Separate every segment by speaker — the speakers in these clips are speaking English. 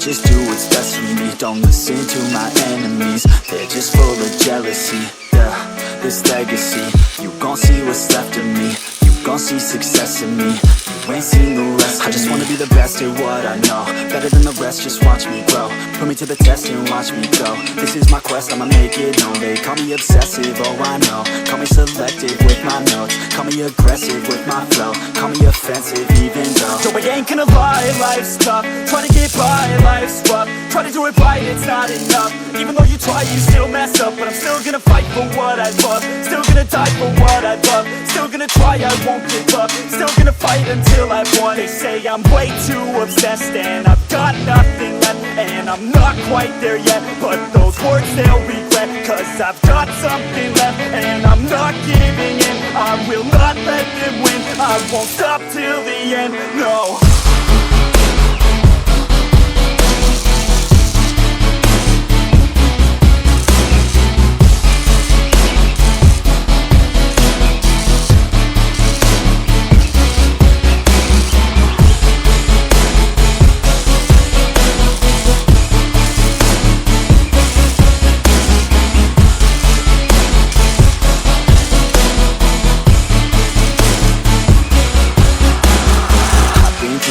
Speaker 1: just do what's best for me. Don't listen to my enemies, they're just full of jealousy. Yeah, this legacy, you gon' see what's left of me. You gon' see success in me, you ain't seen the rest of me. I just wanna be the best at what I know, better than the rest, just watch me grow. Put me to the test and watch me go. This is my quest, I'ma make it known. They call me obsessive, oh I know. Call me selective with my notes, call me aggressive with my flow, call me offensive even though. So I ain't gonna lie, life's tough. Try to get by, life's rough. Try to do it right, it's not enough. Even though you try, you still mess up. But I'm still gonna fight for what I love, still gonna die for what I love, still gonna try, I won't give up, still gonna fight until I've won. They say I'm way too obsessed and I've got nothing left, and I'm not quite there yet, but those words they'll regret, cause I've got something left and I'm not giving in. I will not let them win, I won't stop till the end, no.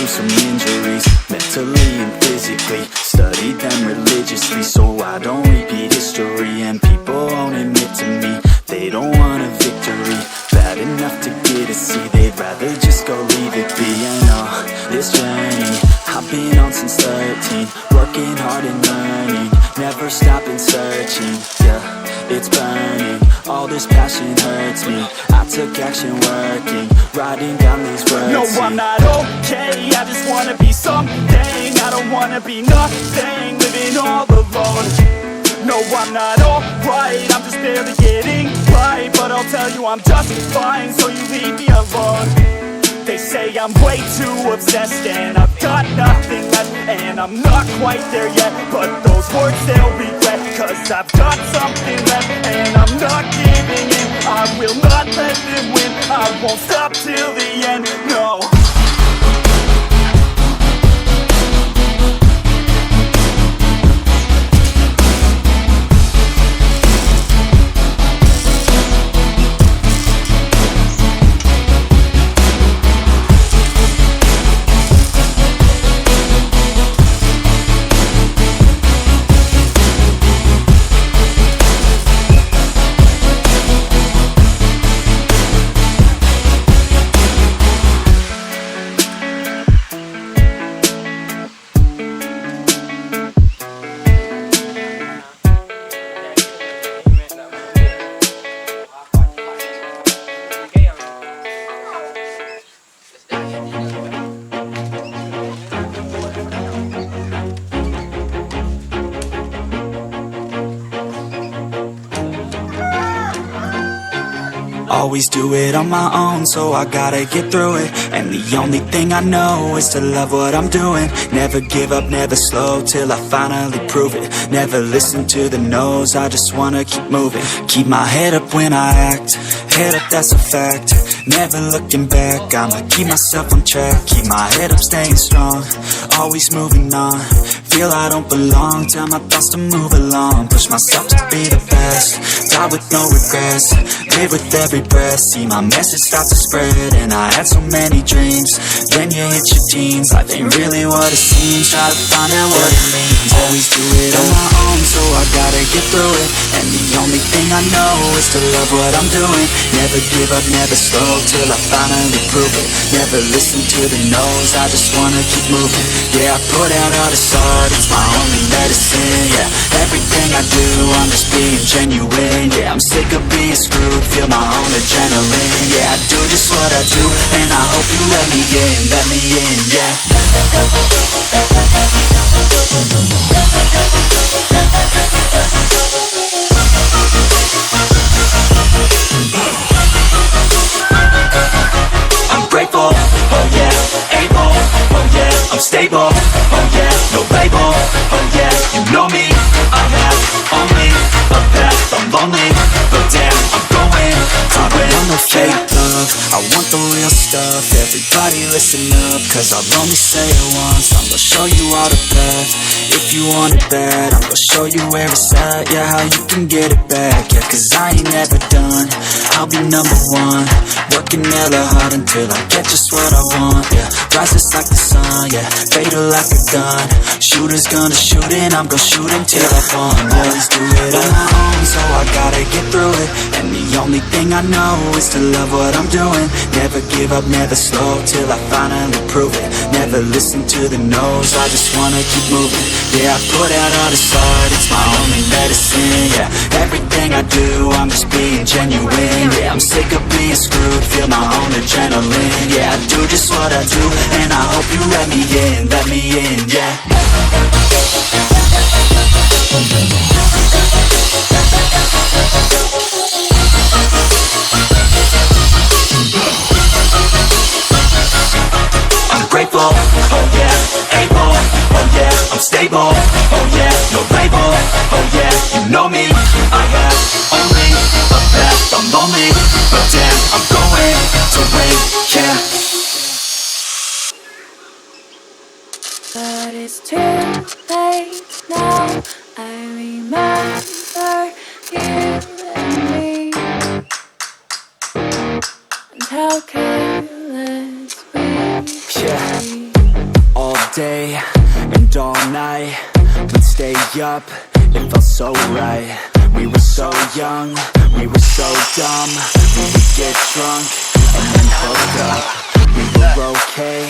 Speaker 1: Some injuries, mentally and physically. Studied them religiously, so I don't repeat history. And people won't admit to me, they don't want a victory. Bad enough to get a C, they'd rather just go leave it be. And this journey I've been on since 13, working hard and learning, never stopping searching. Yeah, it's burning, all this passion hurts me. I took action working, writing down these words. No, I'm not okay, I just wanna be something. I don't wanna be nothing, living all alone. No, I'm not alright, I'm just barely getting by. But I'll tell you I'm just fine, so you leave me alone. They say I'm way too obsessed and I've got nothing left, and I'm not quite there yet, but those words they'll regret, cause I've got something left and I'm not giving in. I will not let them win, I won't stop till the end, no. Always do it on my own, so I gotta get through it. And the only thing I know is to love what I'm doing. Never give up, never slow, till I finally prove it. Never listen to the no's, I just wanna keep moving. Keep my head up when I act, head up, that's a fact. Never looking back, I'ma keep myself on track. Keep my head up, staying strong, always moving on. Feel I don't belong, tell my thoughts to move along. Push myself to be the best, die with no regrets. Live with every breath, see my message start to spread. And I had so many dreams, then you hit your teens. Life ain't really what it seems, try to find out what it means. Always do it on my own, so I gotta get through it. And the only thing I know is to love what I'm doing. Never give up, never slow, till I finally prove it. Never listen to the no's, I just wanna keep moving. Yeah, I put out all this art, it's my only medicine. Yeah, everything I do, I'm just being genuine. Yeah, I'm sick of being screwed, feel my own adrenaline. Yeah, I do just what I do, and I hope you let me in, yeah. I'm grateful, oh yeah, able, oh yeah, I'm stable, oh yeah, no label, oh yeah, you know me, I have only a path, I'm lonely, but damn, I'm going to win. I don't want no fake love, love, I want the real stuff. Everybody listen up, cause I'll only say it once. I'm gonna show you all the path, if you want it bad. I'm gonna show you where it's at, yeah, how you can get it back. Yeah, cause I ain't never done, I'll be number one. Working hella hard until I get just what I want. Yeah, rises like the sun, yeah, fatal like a gun. Shooter's gonna shoot and I'm gonna shoot until I fall. Always do it on my own, so I gotta get through it. And the only thing I know is to love what I'm doing. Never give up, never slow, till I finally prove it. Never listen to the no's, I just wanna keep moving. Yeah, I put out all this art, it's my only medicine. Yeah, everything I do, I'm just being genuine. Yeah, I'm sick of being screwed, feel my own adrenaline. Yeah, I do just what I do, and I hope you let me in, yeah. I'm grateful, oh yeah, able, oh yeah, I'm stable, oh yeah, no label, oh yeah, you know me, I have only a path, I'm lonely, but damn, I'm going to win, yeah.
Speaker 2: But it's too late now, I remember you and me, and how careless we
Speaker 1: yeah. All day and all night, we'd stay up, it felt so right. We were so young, we were so dumb. We would get drunk and then hook up. We were okay,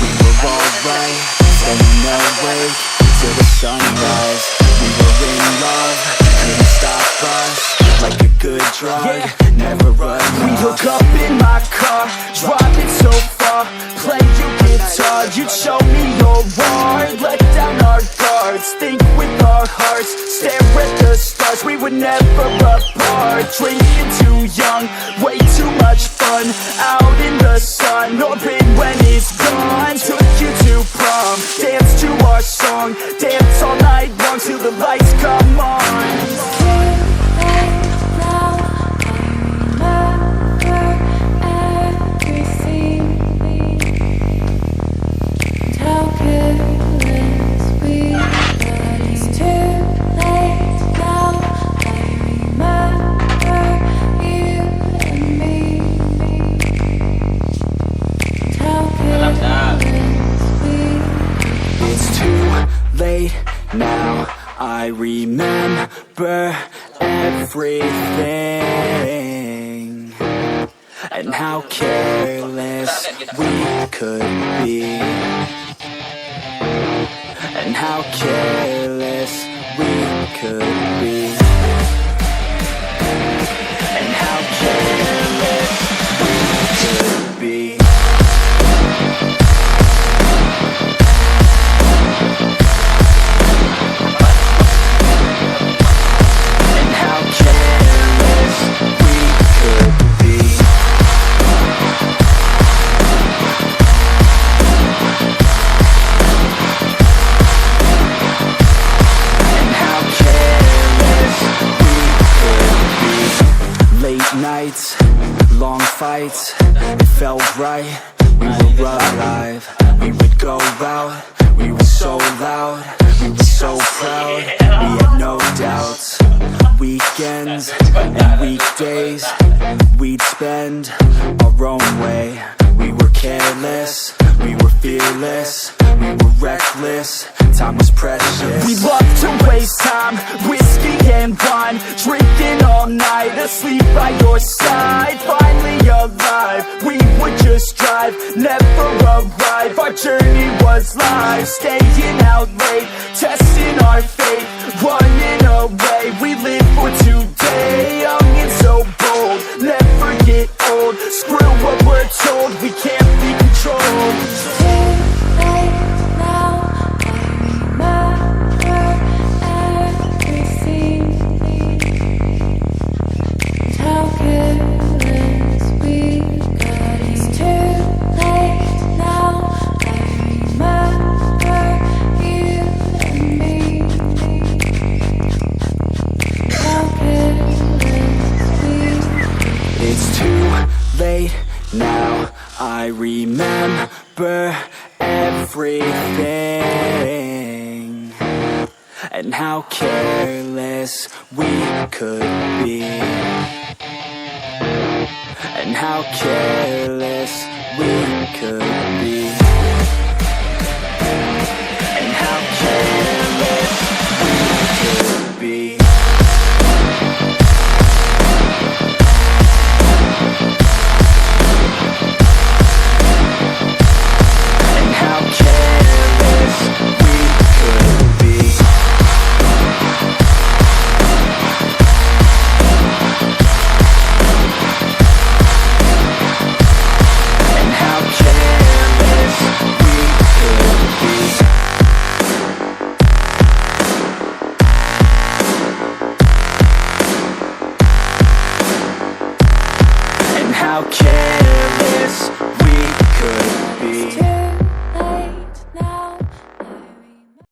Speaker 1: we were alright, staying awake till the sunrise. We were in love, couldn't stop us, like a good drug, never run off.
Speaker 3: We hook up in my car, driving so far, play your guitar, you'd show me your art, let down our guards, think with our hearts, stare at the stars, we were never apart, drinking too young, way too much fun, out in the sun, orbit when it's gone, took you to prom, dance to our song, dance all night long till the lights come on.
Speaker 1: Now I remember everything, and how careless we could be, and how careless we could be, and how careless we could be. Nights, long fights, it felt right, we were alive. We would go out, we were so loud, we were so proud, we had no doubts. Weekends and weekdays, we'd spend our own way. We were careless, we were fearless, we were reckless, time was precious.
Speaker 3: We loved to waste time, whiskey and wine, drinking all night, asleep by your side. Finally alive, we would just drive, never arrive. Our journey was live, staying out late, testing our fate, running away. We live for today, young and so bold, never get old. Screw what we're told, we can't be controlled.
Speaker 1: and how careless we could be, and how careless we could be, and how careless